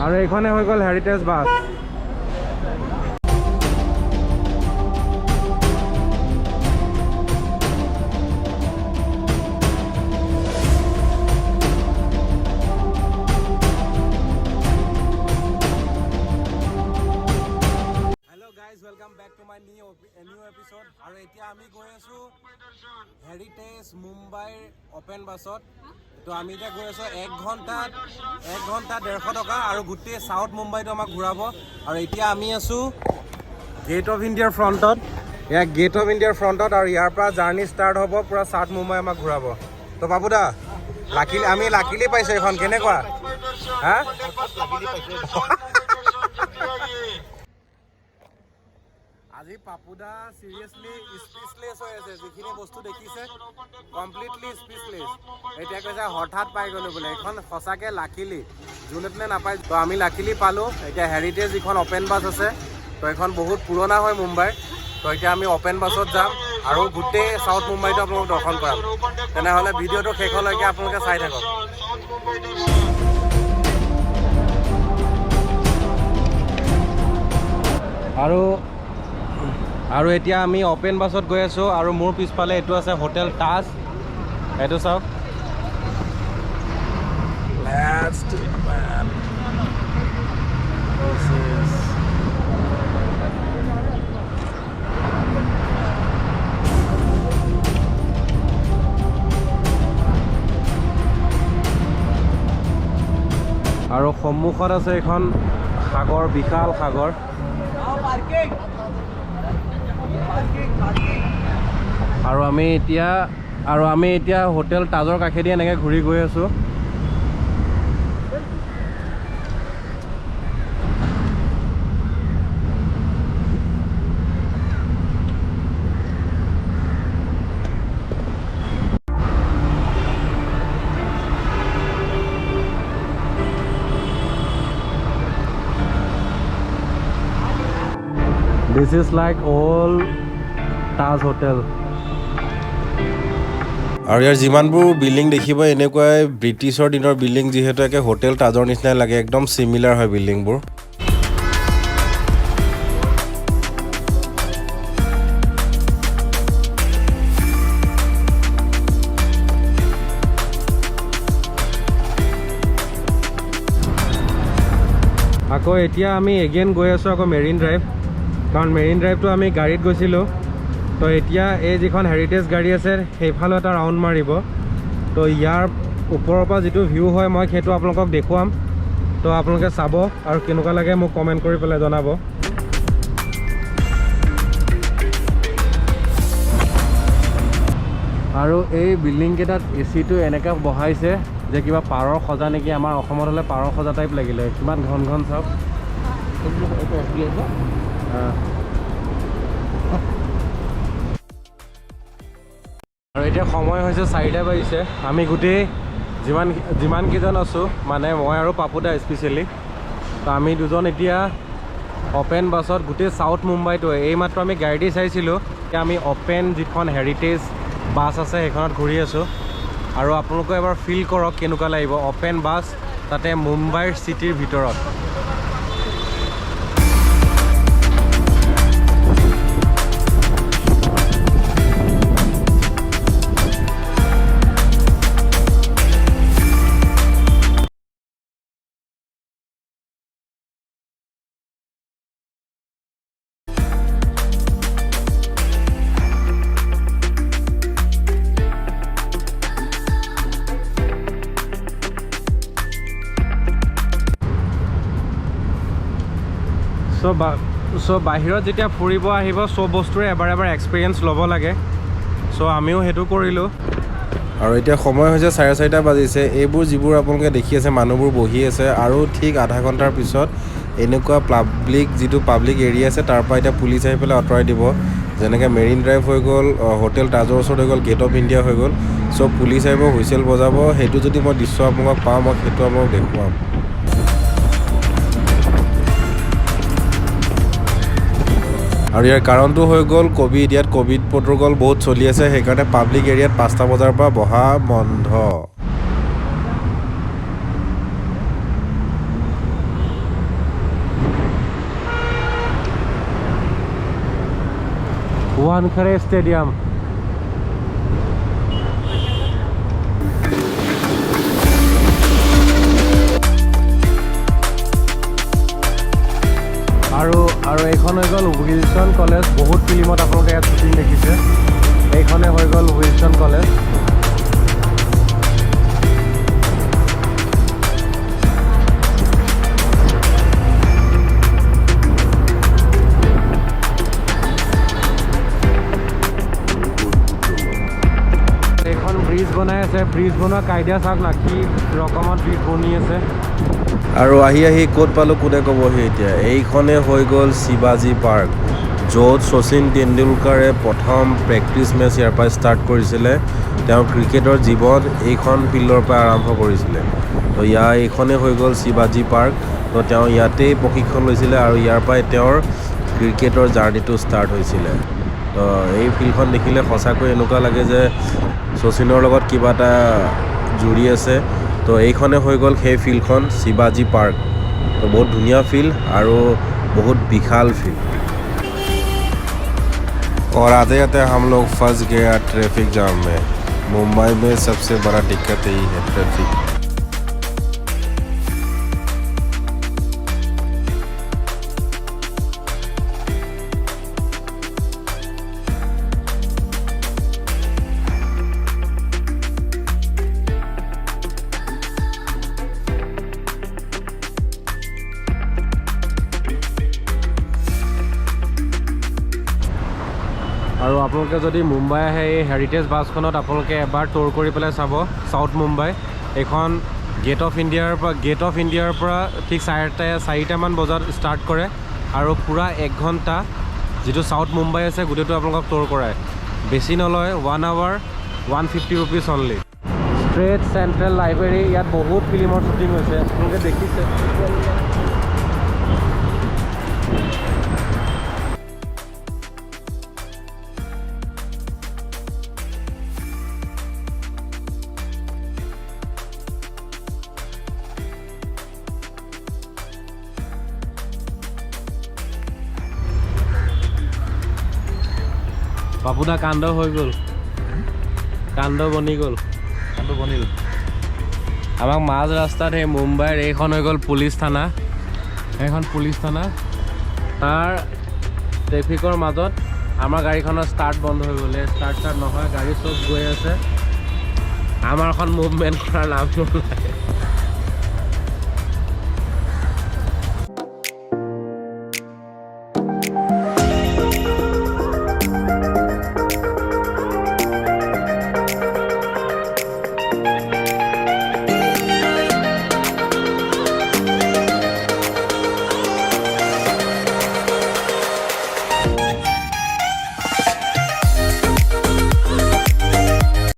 আৰু এইখনে হৈ গ'ল heritage bus. Welcome back to my new episode. আৰু এতিয়া আমি গৈ আছো হেৰিটেজ মুম্বাইৰ অপেন বাছত। তো আমি এতিয়া গৈ আছো 1 ঘণ্টা 150 টকা আৰু গোটেই সাউথ মুম্বাইটো আমাক ঘূৰাব। আৰু এতিয়া আমি আছো গেট অফ ইণ্ডিয়াৰ ফ্ৰণ্টত। এয়া গেট অফ ইণ্ডিয়াৰ ফ্ৰণ্টত আৰু ইয়াৰ পৰা জাৰ্ণি ষ্টাৰ্ট হ'ব, পুৰা সাউথ মুম্বাই আমাক ঘূৰাব। তো বাবু দা আমি লাকিলি পাইছো এখন, কেনেকুৱা হা? আজি পাপুদা চিৰিয়াছলি স্পীচলেছ হৈ আছে, যিখিনি বস্তু দেখিছে কমপ্লিটলি স্পীচলেছ। এতিয়া কৈছে হঠাৎ পাই গ'লো বোলে, এইখন সঁচাকৈ লাকিলি, যোনে নাপায়। তো আমি লাকিলি পালোঁ। এতিয়া হেৰিটেজ যিখন অপেন বাছ আছে, তো এইখন বহুত পুৰণা হয় মুম্বাইৰ। তো এতিয়া আমি অপেন বাছত যাম আৰু গোটেই সাউথ মুম্বাইটো আপোনালোকক দৰ্শন কৰাম। তেনেহ'লে ভিডিঅ'টো শেষলৈকে আপোনালোকে চাই থাকক। আৰু এতিয়া আমি অপেন বাছত গৈ আছোঁ আৰু মোৰ পিছফালে এইটো আছে হোটেল তাজ। এইটো চাওক। আৰু সন্মুখত আছে এখন সাগৰ, বিশাল সাগৰ। আৰু আমি এতিয়া হোটেল তাজৰ কাষেদি এনেকৈ ঘূৰি গৈ আছোঁ। This is like old Taj Hotel. আৰু ইয়াৰ যিমানবোৰ বিল্ডিং দেখিব এনেকুৱাই ব্ৰিটিছৰ দিনৰ বিল্ডিং, যিহেতু একে হোটেল তাজৰ নিচিনাই লাগে, একদম চিমিলাৰ হয় বিল্ডিংবোৰ। আকৌ এতিয়া আমি এগেইন গৈ আছোঁ আকৌ মেৰিন ড্ৰাইভ, কাৰণ মেৰিন ড্ৰাইভটো আমি গাড়ীত গৈছিলোঁ। তো এতিয়া এই যিখন হেৰিটেজ গাড়ী আছে সেইফালে এটা ৰাউণ্ড মাৰিব। তো ইয়াৰ ওপৰৰ পৰা যিটো ভিউ হয় মই সেইটো আপোনালোকক দেখুৱাম। তো আপোনালোকে চাব আৰু কেনেকুৱা লাগে মোক কমেণ্ট কৰি পেলাই জনাব। আৰু এই বিল্ডিং কেইটাত এচিটো এনেকৈ বহাইছে যে কিবা পাৰৰ সজা নেকি। আমাৰ অসমত হ'লে পাৰৰ সজা টাইপ লাগিলে, কিমান ঘন ঘন চাওক। আৰু এতিয়া সময় হৈছে 4টা বাজিছে। আমি গোটেই যিমানকেইজন আছোঁ, মানে মই আৰু পাপুদা স্পেচিয়েলি, তো আমি দুজন এতিয়া অপেন বাছত গোটেই সাউথ মুম্বাইটো, এইমাত্ৰ আমি গাড়ী দি চাইছিলোঁ, এতিয়া আমি অপেন যিখন হেৰিটেজ বাছ আছে সেইখনত ঘূৰি আছোঁ। আৰু আপোনালোকে এবাৰ ফিল কৰক কেনেকুৱা লাগিব অপেন বাছ, তাতে মুম্বাইৰ চিটিৰ ভিতৰত। চ' বাহিৰত যেতিয়া ফুৰিব আহিব চব বস্তুৰে এবাৰ এক্সপিৰিয়েঞ্চ ল'ব লাগে। চ' আমিও সেইটো কৰিলোঁ। আৰু এতিয়া সময় হৈছে 4:30 বাজিছে। এইবোৰ যিবোৰ আপোনালোকে দেখি আছে মানুহবোৰ বহি আছে, আৰু ঠিক আধা ঘণ্টাৰ পিছত এনেকুৱা যিটো পাব্লিক এৰিয়া আছে তাৰ পৰা এতিয়া পুলিচ আহি পেলাই আঁতৰাই দিব। যেনেকৈ মেৰিন ড্ৰাইভ হৈ গ'ল, হোটেল তাজৰ ওচৰত হৈ গ'ল, গেট অফ ইণ্ডিয়া হৈ গ'ল। চ' পুলিচ আহিব, হুইচেল বজাব। সেইটো যদি মই দৃশ্য আপোনালোকক পাওঁ মই সেইটো আপোনালোকক দেখুৱাম। আৰু ইয়াৰ কাৰণটো হৈ গ'ল ক'ভিড। ইয়াত ক'ভিড প্ৰট'কল বহুত চলি আছে, সেইকাৰণে পাব্লিক এৰিয়াত 5টা বজাৰ পৰা বহা বন্ধ। Wankhede Stadium. আৰু এইখন হৈ গ'ল উইলছন কলেজ বহুত ফিল্মত আপোনালোকে ইয়াত শ্বুটিং দেখিছে এইখনে হৈ গ'ল উইলছন কলেজ এইখন ব্ৰিজ বনাই আছে ব্ৰিজ বনোৱা কাইদা চাওক না কি ৰকমত ব্ৰিজ বনি আছে আৰু আহি ক'ত পালোঁ কোনে ক'বহি এতিয়া এইখনে হৈ গ'ল শিৱাজী পাৰ্ক য'ত শচীন তেণ্ডুলকাৰে প্ৰথম প্ৰেক্টিছ মেচ ইয়াৰ পৰা ষ্টাৰ্ট কৰিছিলে তেওঁ ক্ৰিকেটৰ জীৱন এইখন ফিল্ডৰ পৰা আৰম্ভ কৰিছিলে তো এইখনে হৈ গ'ল শিৱাজী পাৰ্ক তো তেওঁ ইয়াতেই প্ৰশিক্ষণ লৈছিলে আৰু ইয়াৰ পৰাই তেওঁৰ ক্ৰিকেটৰ জাৰ্ণিটো ষ্টাৰ্ট হৈছিলে তো এই ফিল্ডখন দেখিলে সঁচাকৈ এনেকুৱা লাগে যে শচীনৰ লগত কিবা এটা জুৰি আছে তো এইখনে হৈ গ'ল সেই ফিল্ডখন শিৱাজী পাৰ্ক তো বহুত ধুনীয়া ফিল্ড আৰু बहुत विशाल फील्ड और आते आते हम लोग फंस गया ट्रैफिक जाम में मुंबई में सबसे बड़ा दिक्कत यही है ट्रैफिक আৰু আপোনালোকে যদি মুম্বাই আহে এই হেৰিটেজ বাছখনত আপোনালোকে এবাৰ ট'ৰ কৰি পেলাই চাব সাউথ মুম্বাই এইখন গেট অফ ইণ্ডিয়াৰ পৰা ঠিক 4টামান বজাত ষ্টাৰ্ট কৰে আৰু পূৰা 1 ঘণ্টা যিটো সাউথ মুম্বাই আছে গোটেইটো আপোনালোকক ট'ৰ কৰায় বেছি নলয় 1 hour 150 rupees only straight central library ইয়াত বহুত ফিল্মৰ শ্বুটিং হৈছে আপোনালোকে দেখিছে বাপুদা কাণ্ড হৈ গ'ল কাণ্ড বনিল আমাক মাজ ৰাস্তাত সেই মুম্বাইৰ এইখন হৈ গ'ল পুলিচ থানা এইখন পুলিচ থানা তাৰ ট্ৰেফিকৰ মাজত আমাৰ গাড়ীখনৰ ষ্টাৰ্ট বন্ধ হৈ গ'লে ষ্টাৰ্ট নহয় গাড়ী চব গৈ আছে আমাৰখন মুভমেণ্ট কৰাৰ নাম নলয়